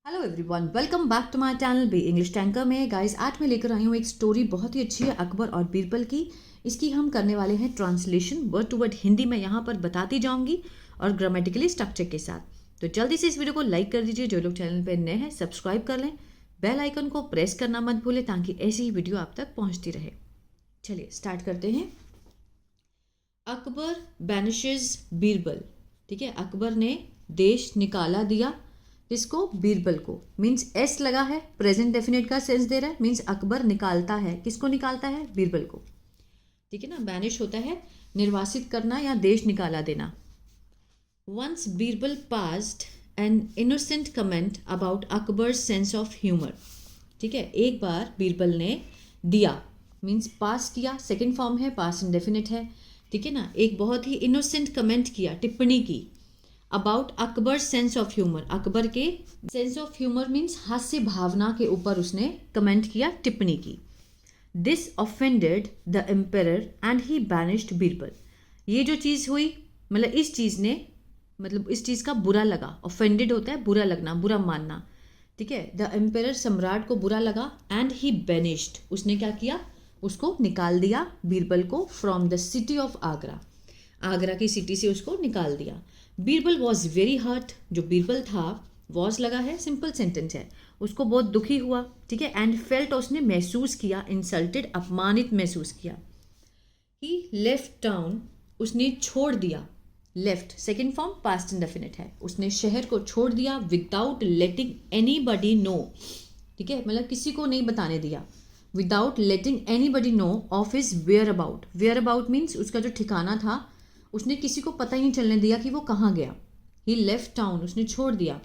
Hello everyone, welcome back to my channel be English tanker में। Guys, आज मैं लेकर आई हूँ एक स्टोरी, बहुत ही अच्छी है, अकबर और बीरबल की। इसकी हम करने वाले हैं translation, word to word Hindi में यहाँ पर बताती जाऊँगी और ग्रामेटिकली स्ट्रक्चर के साथ। तो जल्दी से इस वीडियो को लाइक कर दीजिए, जो लोग चैनल पर नए हैं सब्सक्राइब कर लें, बेल आइकन को प्रेस करना मत भूलें ताकि ऐसी ही वीडियो आप तक पहुँचती रहे। चलिए स्टार्ट करते हैं। अकबर बैनिशेस बीरबल। ठीक है, अकबर ने देश निकाला दिया किसको? बीरबल को। मीन्स एस लगा है, प्रेजेंट डेफिनेट का सेंस दे रहा है। मीन्स अकबर निकालता है, किसको निकालता है? बीरबल को। ठीक है ना, बैनिश होता है निर्वासित करना या देश निकाला देना। Once Birbal passed an innocent comment about Akbar's sense of humour. ठीक है, एक बार बीरबल ने दिया, मीन्स पास किया, सेकेंड फॉर्म है, पास इंडेफिनिट है। ठीक है ना, एक बहुत ही इनोसेंट कमेंट किया, टिप्पणी की about Akbar sense of humour. Akbar के सेंस ऑफ ह्यूमर मीन्स हास्य भावना के ऊपर उसने कमेंट किया, टिप्पणी की। This offended the emperor and he banished Birbal. ये जो चीज़ हुई, मतलब इस चीज़ ने, मतलब इस चीज़ का बुरा लगा। ऑफेंडेड होता है बुरा लगना, बुरा मानना। ठीक है, द एम्पेरर सम्राट को बुरा लगा, एंड ही बैनिश्ड, उसने क्या किया? उसको निकाल दिया, बीरबल को, from the city of Agra. Agra की सिटी से उसको निकाल दिया। Birbal was very hurt. जो बीरबल था, वॉज लगा है, सिंपल सेंटेंस है, उसको बहुत दुखी हुआ। ठीक है, एंड फेल्ट, उसने महसूस किया, इंसल्टेड, अपमानित महसूस किया। ही लेफ्ट टाउन, उसने छोड़ दिया। Left second form past indefinite है, उसने शहर को छोड़ दिया, without letting anybody know. ठीक है, मतलब किसी को नहीं बताने दिया। Without letting anybody know of his whereabouts. Whereabouts means उसका जो ठिकाना था, उसने किसी को पता ही नहीं चलने दिया कि वो कहाँ गया। ही लेफ्ट टाउन, उसने छोड़ दिया।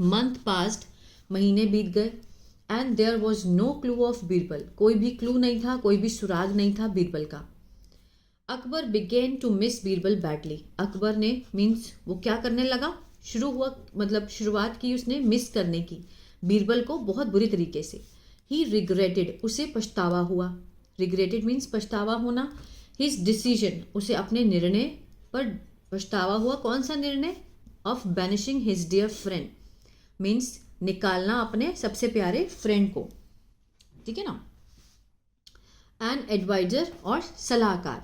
मंथ पास्ट, महीने बीत गए, and there was no clue of Birbal, कोई भी क्लू नहीं था, कोई भी सुराग नहीं था बीरबल का। Akbar began to miss Birbal badly. Akbar ने, मीन्स वो क्या करने लगा, शुरू हुआ, मतलब शुरुआत की उसने मिस करने की, बीरबल को बहुत बुरी तरीके से। ही रिग्रेटेड, उसे पछतावा हुआ। रिग्रेटेड मीन्स पछतावा होना। हिज डिसीजन, उसे अपने निर्णय पर पछतावा हुआ। कौन सा निर्णय? Of banishing his dear friend, means निकालना अपने सबसे प्यारे फ्रेंड को। ठीक है ना, एन एडवाइजर और सलाहकार।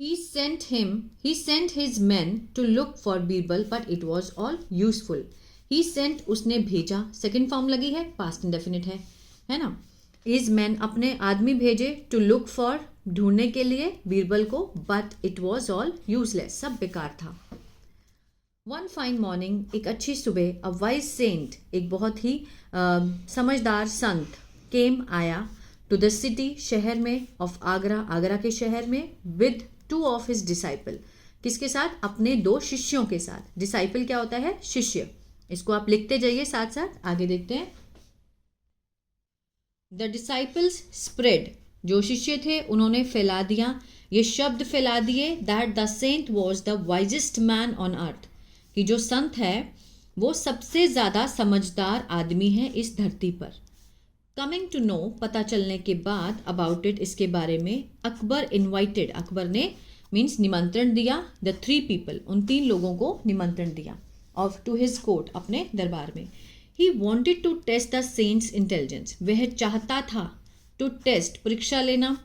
He sent his men to look for Birbal, but it was all useful. He sent, उसने भेजा, सेकेंड फॉर्म लगी है, पास्ट इंडेफिनिट है ना। His men, अपने आदमी भेजे, to look for, ढूंढने के लिए, बीरबल को, but it was all useless, सब बेकार था। One fine morning, एक अच्छी सुबह, a wise saint, एक बहुत ही समझदार संत, came, आया, to the city, शहर में, of आगरा, आगरा के शहर में, with two of his disciple, किसके साथ? अपने दो शिष्यों के साथ। डिसाइपल क्या होता है? शिष्य। इसको आप लिखते जाइए साथ साथ, आगे देखते हैं। द डिसाइपल्स स्प्रेड, जो शिष्य थे उन्होंने फैला दिया, ये शब्द फैला दिए, that the saint was the wisest man on earth, कि जो संत है वो सबसे ज़्यादा समझदार आदमी है इस धरती पर। कमिंग टू नो, पता चलने के बाद, अबाउट इट, इसके बारे में, अकबर इन्वाइटेड, अकबर ने, मीन्स निमंत्रण दिया, द थ्री पीपल, उन तीन लोगों को निमंत्रण दिया, ऑफ टू हिज कोर्ट, अपने दरबार में। He wanted to test the saint's intelligence, वह चाहता था, टू टेस्ट, परीक्षा लेना,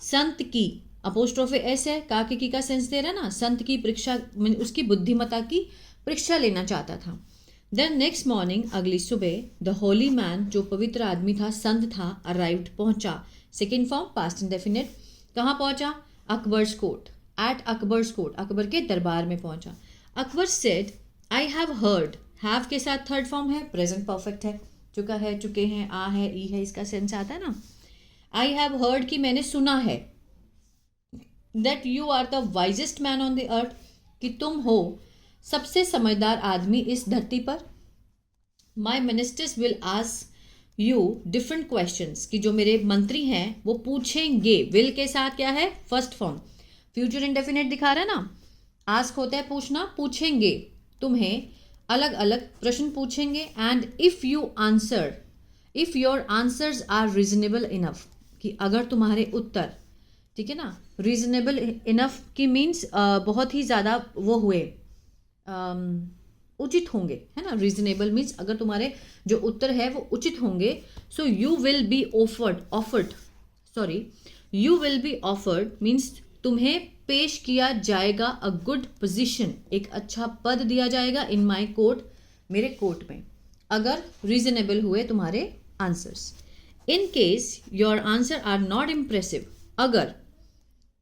संत की, अपोस्ट्रोफे एस है, का की का सेंस दे रहा है ना, संत की परीक्षा, उसकी बुद्धिमत्ता की परीक्षा लेना चाहता था। देन नेक्स्ट मॉर्निंग, अगली सुबह, द होली मैन, जो पवित्र आदमी था, संत था, अराइव्ड, पहुंचा, सेकेंड फॉर्म पास्ट इंडेफिनिट, कहाँ पहुंचा? Akbar's court, at Akbar's court, Akbar के दरबार में पहुंचा। Akbar said, I have heard, have के साथ थर्ड फॉर्म है, प्रेजेंट परफेक्ट है, चुका है, चुके हैं, आ है, ई है, इसका सेंस आता है ना। आई हैव हर्ड, कि मैंने सुना है, that you are the wisest man on the earth, कि तुम हो सबसे समझदार आदमी इस धरती पर। My ministers will ask you different questions, कि जो मेरे मंत्री हैं वो पूछेंगे, विल के साथ क्या है? फर्स्ट फॉर्म, फ्यूचर इंडेफिनिट दिखा रहा है ना। आस्क होता है पूछना, पूछेंगे तुम्हें अलग अलग प्रश्न पूछेंगे, and if you answer, if your answers are reasonable enough, कि अगर तुम्हारे उत्तर, ठीक है ना, रीजनेबल इनफ की मीन्स बहुत ही ज़्यादा वो हुए, उचित होंगे, है ना। रीजनेबल मीन्स अगर तुम्हारे जो उत्तर है वो उचित होंगे, so you will be offered means तुम्हें पेश किया जाएगा अ गुड पोजिशन, एक अच्छा पद दिया जाएगा इन माई कोर्ट, मेरे कोर्ट में, अगर रीजनेबल हुए तुम्हारे answers. In case your answer are not impressive, अगर,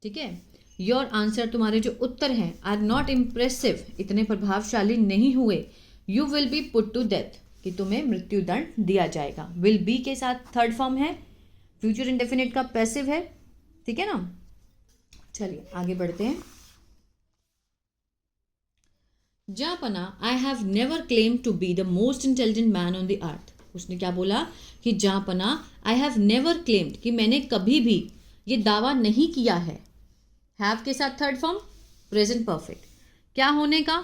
ठीक है, योर आंसर तुम्हारे जो उत्तर हैं आर नॉट इम्प्रेसिव, इतने प्रभावशाली नहीं हुए, you will be put to death, कि तुम्हें मृत्युदंड दिया जाएगा। विल बी के साथ थर्ड फॉर्म है, फ्यूचर इंडेफिनिट का पैसिव है, ठीक है ना। चलिए आगे बढ़ते हैं। जापना, I have never claim to be the most intelligent man on the earth. उसने क्या बोला कि जापना, आई हैव नेवर क्लेम्ड, कि मैंने कभी भी ये दावा नहीं किया है। हैव के साथ थर्ड फॉर्म प्रेजेंट परफेक्ट, क्या होने का,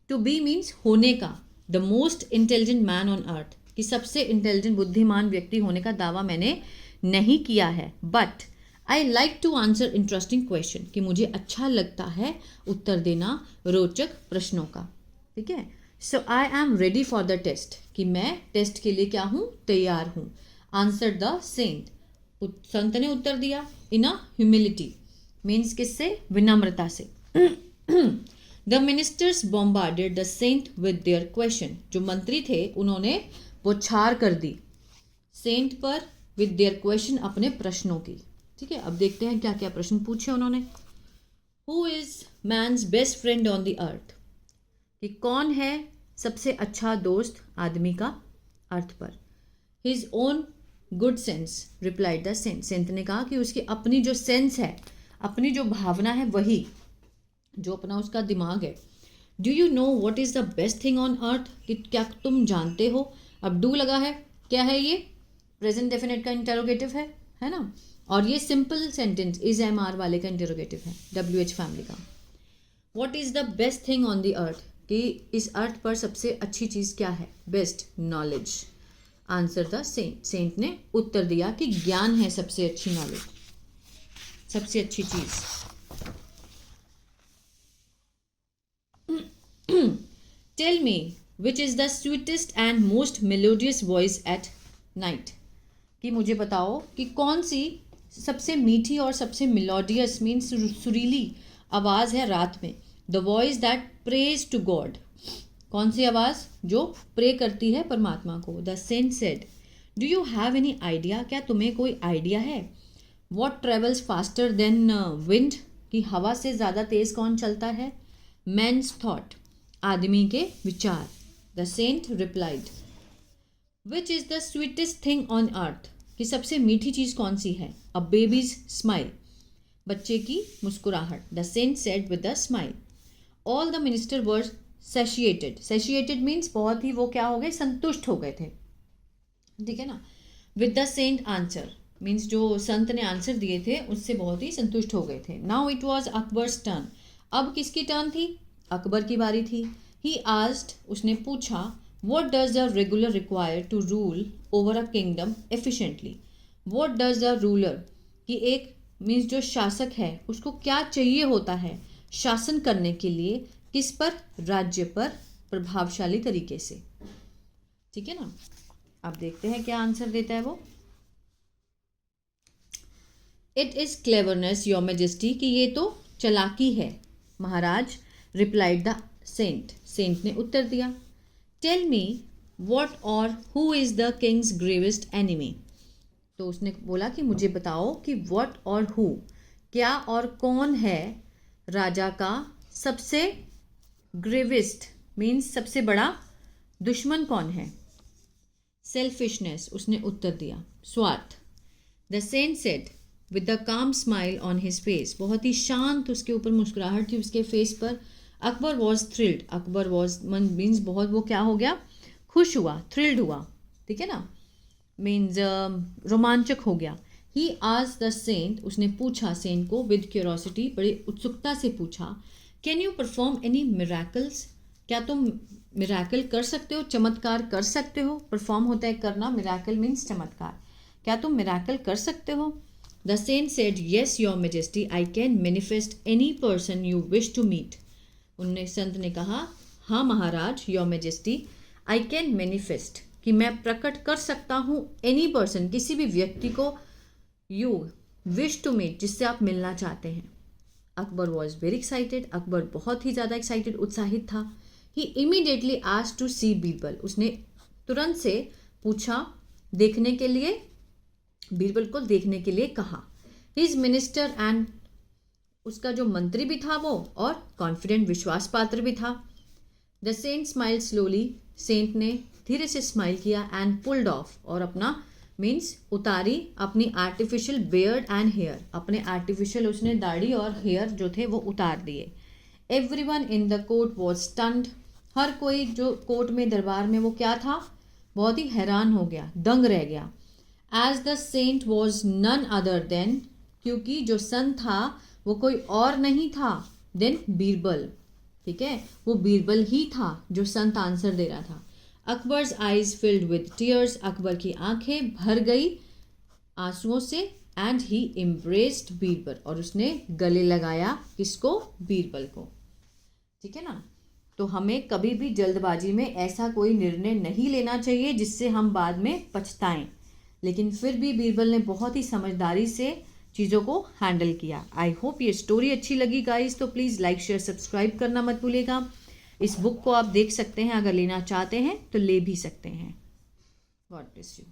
टू बी मीन्स होने का, the most intelligent man on earth, कि सबसे इंटेलिजेंट बुद्धिमान व्यक्ति होने का दावा मैंने नहीं किया है। But I like to answer interesting question, कि मुझे अच्छा लगता है उत्तर देना रोचक प्रश्नों का, ठीक है। So I am ready for the test, कि मैं टेस्ट के लिए क्या हूँ, तैयार हूँ। आंसर द सेंट, संत ने उत्तर दिया इन अ ह्यूमिलिटी मीन्स किससे, विनम्रता से। The ministers bombarded the saint with their question, जो मंत्री थे उन्होंने बौछार कर दी सेंट पर विद देयर क्वेश्चन, अपने प्रश्नों की, ठीक है। अब देखते हैं क्या क्या प्रश्न पूछे उन्होंने। Who is man's best friend on the earth, कि कौन है सबसे अच्छा दोस्त आदमी का अर्थ पर। His own good sense replied the saint, saint ने कहा कि उसकी अपनी जो सेंस है, अपनी जो भावना है, वही जो अपना उसका दिमाग है। Do you know what is the best thing on earth, कि क्या तुम जानते हो, अब डू लगा है, क्या है ये, प्रेजेंट डेफिनेट का इंटरोगेटिव है ना। और ये simple sentence is am are वाले का इंटरोगेटिव है, WH फैमिली का। What is the best thing on the earth, कि इस अर्थ पर सबसे अच्छी चीज़ क्या है, best knowledge. Answer the saint, saint ने उत्तर दिया कि ज्ञान है सबसे अच्छी नॉलेज, सबसे अच्छी चीज। Tell me which is the sweetest and most melodious voice at night, कि मुझे बताओ कि कौन सी सबसे मीठी और सबसे मेलोडियस मीन्स सुरीली आवाज़ है रात में। The voice that prays to God, कौन सी आवाज़ जो प्रे करती है परमात्मा को। The saint said, do you have any idea, क्या तुम्हें कोई आइडिया है। What travels faster than wind, कि हवा से ज़्यादा तेज़ कौन चलता है। मैन्स थॉट, आदमी के विचार। The saint replied, which is the sweetest thing on earth, कि सबसे मीठी चीज़ कौन सी है। अ बेबीज स्माइल, बच्चे की मुस्कुराहट। The saint said with the smile. All the minister were satiated, satiated means बहुत ही वो क्या हो गए, संतुष्ट हो गए थे, ठीक है ना। With the saint answer means जो संत ने आंसर दिए थे उससे बहुत ही संतुष्ट हो गए थे। Now it was Akbar's turn, अब किसकी टर्न थी, अकबर की बारी थी। ही आस्क्ड, उसने पूछा, what does the regular require to rule over a kingdom efficiently. What does the ruler, कि एक मीन्स जो शासक है उसको क्या चाहिए होता है शासन करने के लिए, किस पर, राज्य पर प्रभावशाली तरीके से, ठीक है ना। अब देखते हैं क्या आंसर देता है वो। It is cleverness your majesty, कि ये तो चालाकी है महाराज। रिप्लाइड द सेंट, सेंट ने उत्तर दिया। टेल मी व्हाट और who is the Kings gravest enemy, तो उसने बोला कि मुझे बताओ कि व्हाट और हु, क्या और कौन है राजा का सबसे ग्रेवेस्ट मीन्स सबसे बड़ा दुश्मन कौन है। सेल्फिशनेस, उसने उत्तर दिया, स्वार्थ। The saint said with the calm smile on his face, बहुत ही शांत उसके ऊपर मुस्कुराहट थी उसके फेस पर। Akbar was thrilled, Akbar was means बहुत वो क्या हो गया, खुश हुआ, थ्रिल्ड हुआ, ठीक है ना, मीन्स रोमांचक हो गया। ही आज द सेंट, उसने पूछा सेंट को विद क्यूरोसिटी, बड़ी उत्सुकता से पूछा, can you perform any miracles, क्या तुम मिराकल कर सकते हो, चमत्कार कर सकते हो। परफॉर्म होता है करना, मिराकल मीन्स चमत्कार, क्या तुम मिराकल कर सकते हो। The saint said, yes your majesty, I can manifest any person you wish to meet. उनने संत ने कहा, हाँ महाराज, your majesty, I can manifest, कि मैं प्रकट कर सकता हूँ, एनी पर्सन, किसी भी व्यक्ति को, यू विश टू मीट, जिससे आप मिलना चाहते हैं। Akbar was very excited, Akbar बहुत ही ज़्यादा एक्साइटेड, उत्साहित था। ही इमीडिएटली आस्क्ड टू सी बीरबल, उसने तुरंत से पूछा, देखने के लिए, बीरबल को देखने के लिए कहा। हिज मिनिस्टर एंड, उसका जो मंत्री भी था वो, और कॉन्फिडेंट, विश्वास पात्र भी था। The saint smile slowly, saint ने धीरे से स्माइल किया, एंड पुल्ड ऑफ, और अपना मीन्स उतारी अपनी आर्टिफिशियल बियर्ड एंड हेयर, अपने आर्टिफिशियल उसने दाढ़ी और हेयर जो थे वो उतार दिए। Everyone in the court was stunned, हर कोई जो कोर्ट में, दरबार में, वो क्या था, बहुत ही हैरान हो गया, दंग रह गया। As the saint was none other than, क्योंकि जो संत था वो कोई और नहीं था देन बीरबल, ठीक है, वो बीरबल ही था जो संत आंसर दे रहा था। Akbar's eyes filled with tears, Akbar की आंखें भर गई आंसुओं से, एंड ही एम्ब्रेस्ड बीरबल, और उसने गले लगाया किसको, बीरबल को, ठीक है ना। तो हमें कभी भी जल्दबाजी में ऐसा कोई निर्णय नहीं लेना चाहिए जिससे हम बाद में पछताएं, लेकिन फिर भी बीरबल ने बहुत ही समझदारी से चीज़ों को हैंडल किया। आई होप ये स्टोरी अच्छी लगी गाइस, तो प्लीज़ लाइक शेयर सब्सक्राइब करना मत भूलिएगा। इस बुक को आप देख सकते हैं, अगर लेना चाहते हैं तो ले भी सकते हैं। God bless you.